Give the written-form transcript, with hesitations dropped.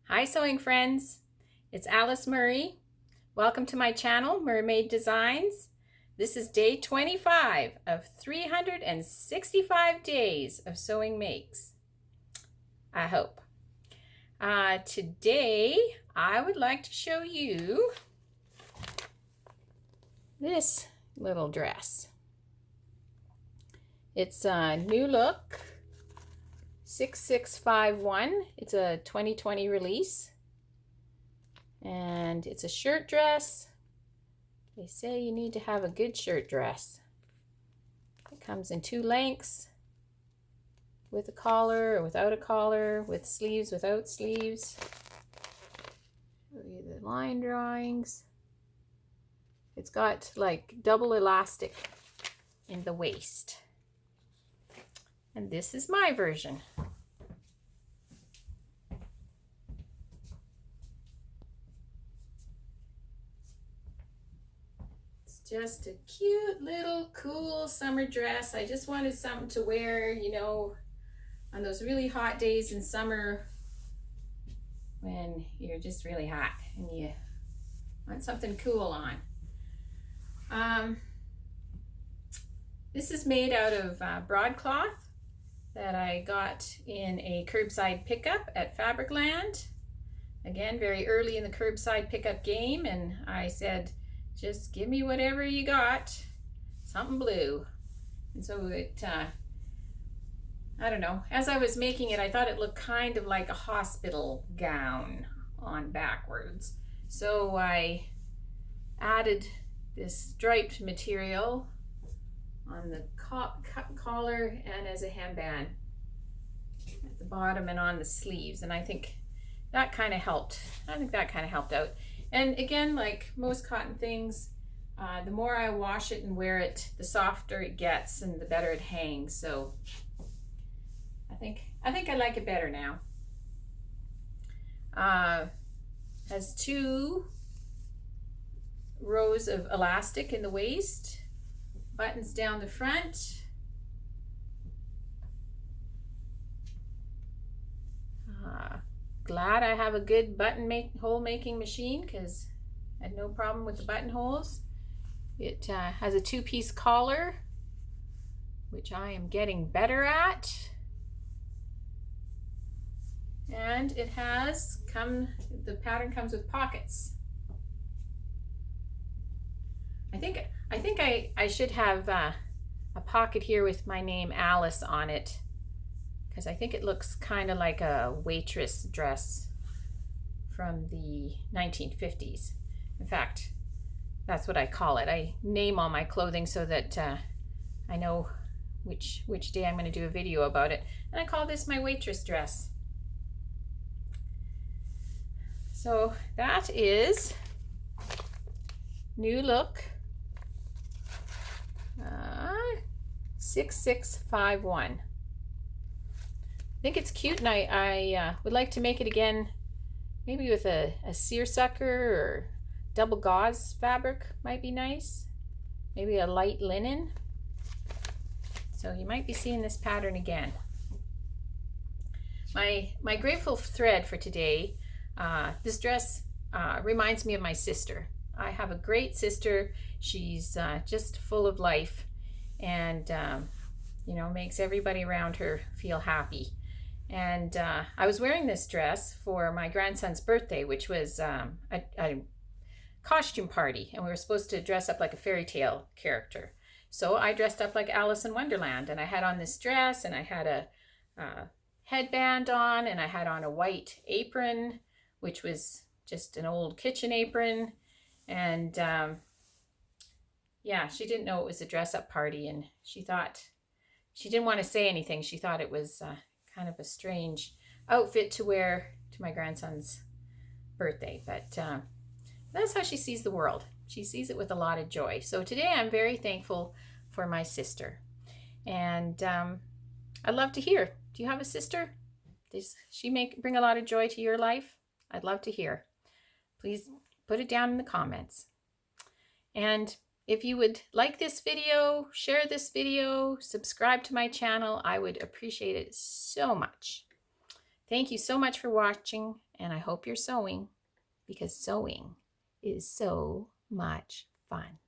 Hi sewing friends, it's Alice Murray. Welcome to my channel, Murr-Made Designs. This is day 25 of 365 days of sewing makes, I hope. Today I would like to show you this little dress. It's a new look. 6651. It's a 2020 release, and it's a shirt dress. They say you need to have a good shirt dress. It comes in 2 lengths, with a collar or without a collar, with sleeves, without sleeves. Show you the line drawings. It's got like double elastic in the waist. And this is my version. It's just a cute little cool summer dress. I just wanted something to wear, you know, on those really hot days in summer when you're just really hot and you want something cool on. This is made out of broadcloth that I got in a curbside pickup at Fabricland. Again, very early in the curbside pickup game, and I said, just give me whatever you got, something blue. And so it, I don't know, as I was making it, I thought it looked kind of like a hospital gown on backwards. So I added this draped material on the collar and as a hemband at the bottom and on the sleeves, and I think that kind of helped. Out. And again, like most cotton things, the more I wash it and wear it, the softer it gets and the better it hangs. So I think I like it better now. Has 2 rows of elastic in the waist. Buttons down the front. Glad I have a good hole making machine because I had no problem with the buttonholes. It has a 2-piece collar, which I am getting better at. And it has the pattern comes with pockets. I think I should have a pocket here with my name Alice on it, because I think it looks kind of like a waitress dress from the 1950s. In fact, that's what I call it. I name all my clothing so that I know which day I'm going to do a video about it. And I call this my waitress dress. So that is new look. 6651. I think it's cute, and I would like to make it again, maybe with a seersucker or double gauze fabric might be nice. Maybe a light linen. So you might be seeing this pattern again. My grateful thread for today, this dress reminds me of my sister. I have a great sister. She's just full of life, and you know, makes everybody around her feel happy. And I was wearing this dress for my grandson's birthday, which was a costume party, and we were supposed to dress up like a fairy tale character. So I dressed up like Alice in Wonderland, and I had on this dress, and I had a headband on, and I had on a white apron, which was just an old kitchen apron. And yeah, she didn't know it was a dress-up party, and she didn't want to say anything. She thought it was kind of a strange outfit to wear to my grandson's birthday, but that's how she sees the world. She sees it with a lot of joy. So today I'm very thankful for my sister, and I'd love to hear, do you have a sister? Does she bring a lot of joy to your life? I'd love to hear. Please put it down in the comments. And if you would like this video, share this video, subscribe to my channel, I would appreciate it so much. Thank you so much for watching, and I hope you're sewing, because sewing is so much fun.